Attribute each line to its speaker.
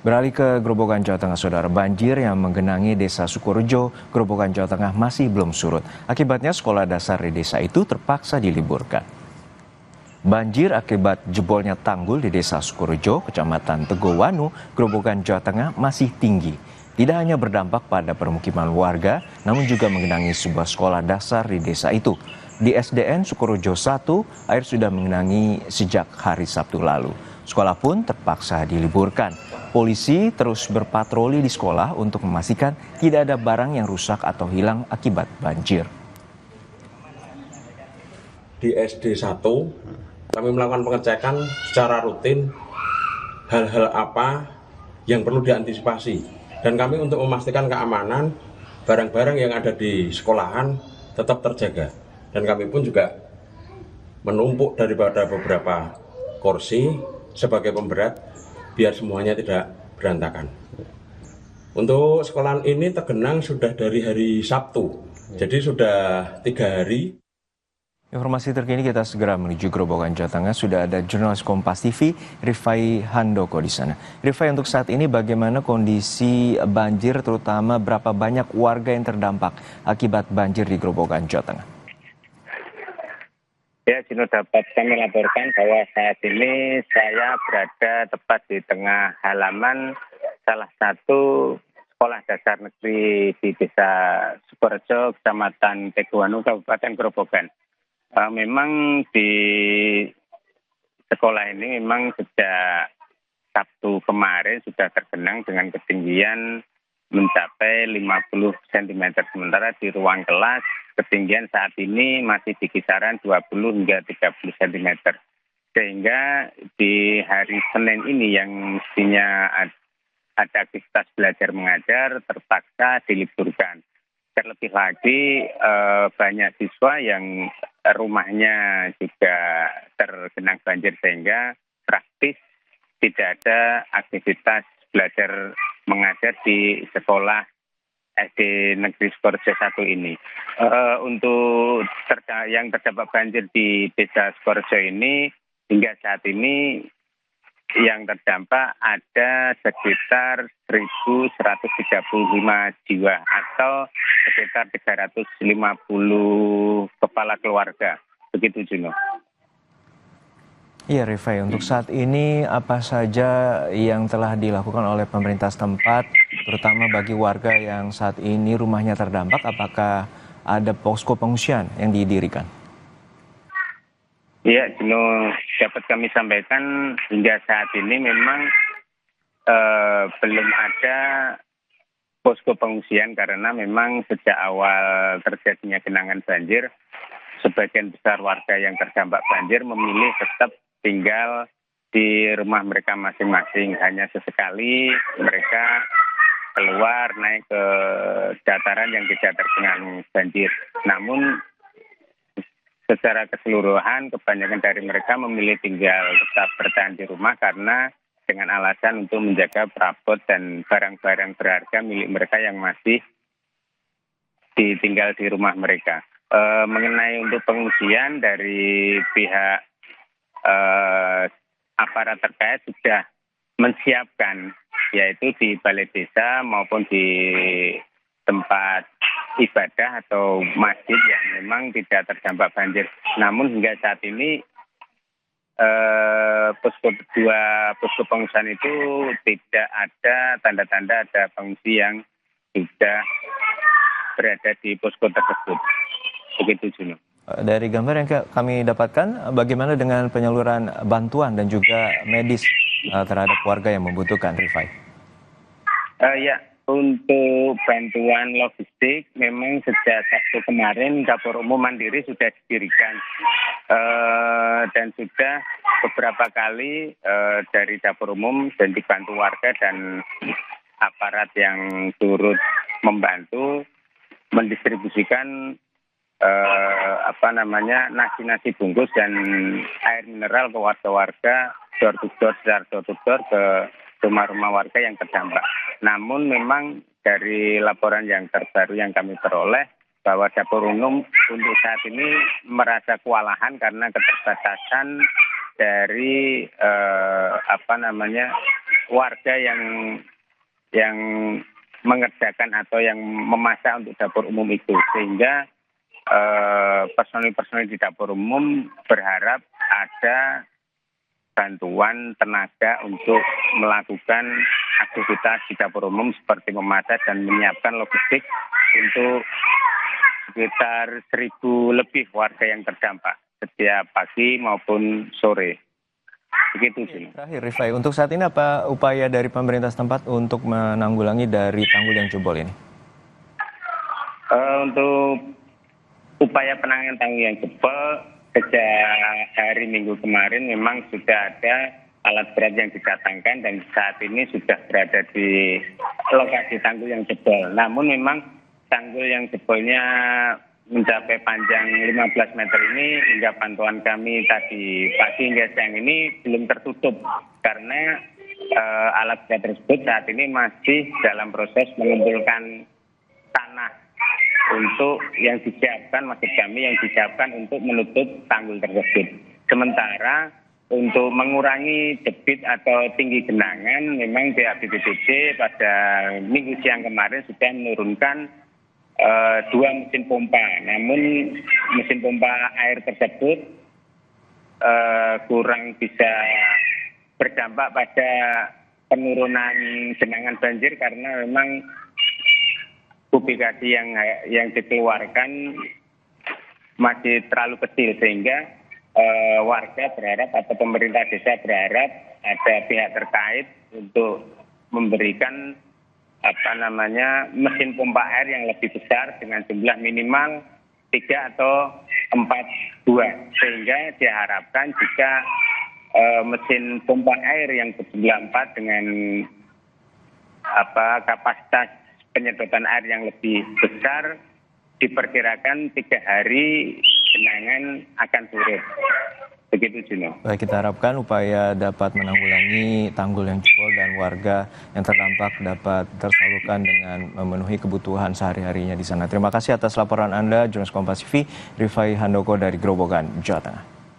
Speaker 1: Beralih ke Grobogan, Jawa Tengah, Saudara. Banjir yang menggenangi Desa Sukorejo, Grobogan, Jawa Tengah masih belum surut. Akibatnya sekolah dasar di desa itu terpaksa diliburkan. Banjir akibat jebolnya tanggul di Desa Sukorejo, Kecamatan Tegowanu, Grobogan, Jawa Tengah masih tinggi. Tidak hanya berdampak pada permukiman warga, namun juga menggenangi sebuah sekolah dasar di desa itu. Di SDN Sukorejo 1, air sudah menggenangi sejak hari Sabtu lalu. Sekolah pun terpaksa diliburkan. Polisi terus berpatroli di sekolah untuk memastikan tidak ada barang yang rusak atau hilang akibat banjir.
Speaker 2: Di SD 1, kami melakukan pengecekan secara rutin hal-hal apa yang perlu diantisipasi. Dan kami untuk memastikan keamanan barang-barang yang ada di sekolahan tetap terjaga. Dan kami pun juga menumpuk daripada beberapa kursi sebagai pemberat biar semuanya tidak berantakan. Untuk sekolahan ini tergenang sudah dari hari Sabtu, jadi sudah 3 hari.
Speaker 1: Informasi terkini kita segera menuju Grobogan, Jawa Tengah. Sudah ada jurnalis Kompas TV, Rifai Handoko di sana. Rifai, untuk saat ini bagaimana kondisi banjir, terutama berapa banyak warga yang terdampak akibat banjir di Grobogan, Jawa Tengah?
Speaker 3: Ya, Jino, dapat kami laporkan bahwa saat ini saya berada tepat di tengah halaman salah satu sekolah dasar negeri di Desa Sukorejo, Kecamatan Tegowanu, Kabupaten Grobogan. Memang di sekolah ini memang sejak Sabtu kemarin sudah tergenang dengan ketinggian mencapai 50 cm. Sementara di ruang kelas ketinggian saat ini masih di kisaran 20 hingga 30 cm. Sehingga di hari Senin ini yang mestinya ada aktivitas belajar mengajar terpaksa diliburkan. Terlebih lagi banyak siswa yang rumahnya juga tergenang banjir sehingga praktis tidak ada aktivitas belajar mengajar di sekolah SD Negeri Sukorejo 1 ini. Untuk yang terdampak banjir di Desa Sukorejo ini, hingga saat ini yang terdampak ada sekitar 1.135 jiwa atau sekitar 350 kepala keluarga. Begitu, Juno.
Speaker 1: Iya, Rifai, untuk saat ini apa saja yang telah dilakukan oleh pemerintah setempat, terutama bagi warga yang saat ini rumahnya terdampak, apakah ada posko pengungsian yang didirikan?
Speaker 3: Iya, Juno, dapat kami sampaikan hingga saat ini memang belum ada posko pengungsian karena memang sejak awal terjadinya genangan banjir, sebagian besar warga yang terdampak banjir memilih tetap tinggal di rumah mereka masing-masing. Hanya sesekali mereka keluar naik ke dataran yang tidak tergenang banjir. Namun secara keseluruhan kebanyakan dari mereka memilih tinggal tetap bertahan di rumah karena dengan alasan untuk menjaga perabot dan barang-barang berharga milik mereka yang masih ditinggal di rumah mereka. Mengenai untuk pengungsian dari pihak aparat terkait sudah menyiapkan, yaitu di balai desa maupun di tempat ibadah atau masjid yang memang tidak terdampak banjir. Namun hingga saat ini posko pengungsian itu tidak ada tanda-tanda ada pengungsi yang sudah berada di posko tersebut. Begitu, Juno.
Speaker 1: Dari gambar yang kami dapatkan, bagaimana dengan penyaluran bantuan dan juga medis terhadap warga yang membutuhkan, Rifai?
Speaker 3: Ya, untuk bantuan logistik memang sejak Sabtu kemarin Dapur Umum Mandiri sudah didirikan dan sudah beberapa kali dari Dapur Umum dan dibantu warga dan aparat yang turut membantu mendistribusikan nasi bungkus dan air mineral ke warga-warga door to door ke rumah-rumah warga yang terdampak. Namun memang dari laporan yang terbaru yang kami peroleh bahwa Dapur Umum untuk saat ini merasa kewalahan karena keterbatasan dari warga yang mengerjakan atau yang memasak untuk dapur umum itu, sehingga personil-personil di dapur umum berharap ada bantuan tenaga untuk melakukan aktivitas di dapur umum seperti memasak dan menyiapkan logistik untuk sekitar 1.000 lebih warga yang terdampak setiap pagi maupun sore. Begitu sih.
Speaker 1: Terakhir, Rifai, untuk saat ini apa upaya dari pemerintah setempat untuk menanggulangi dari tanggul yang jebol ini?
Speaker 3: Untuk upaya penanganan tanggul yang jebol, sejak hari Minggu kemarin memang sudah ada alat berat yang didatangkan dan saat ini sudah berada di lokasi tanggul yang jebol. Namun memang tanggul yang jebolnya mencapai panjang 15 meter ini hingga pantauan kami tadi pagi hingga siang ini belum tertutup karena alat berat tersebut saat ini masih dalam proses mengumpulkan tanah untuk yang disiapkan, maksud kami yang disiapkan untuk menutup tanggul tersebut. Sementara untuk mengurangi debit atau tinggi genangan, memang pihak BPBD pada minggu siang kemarin sudah menurunkan 2 mesin pompa. Namun mesin pompa air tersebut kurang bisa berdampak pada penurunan genangan banjir karena memang publikasi yang dikeluarkan masih terlalu kecil, sehingga warga berharap atau pemerintah desa berharap ada pihak terkait untuk memberikan mesin pompa air yang lebih besar dengan jumlah minimal 3 atau 4 buah, sehingga diharapkan jika mesin pompa air yang berjumlah 4 dengan kapasitas penyedotan air yang lebih besar, diperkirakan 3 hari genangan akan surut. Begitu, Juno.
Speaker 1: Baik, kita harapkan upaya dapat menanggulangi tanggul yang jebol dan warga yang terdampak dapat tersalurkan dengan memenuhi kebutuhan sehari-harinya di sana. Terima kasih atas laporan Anda, Jurnalis Kompas TV, Rifai Handoko dari Grobogan, Jawa Tengah.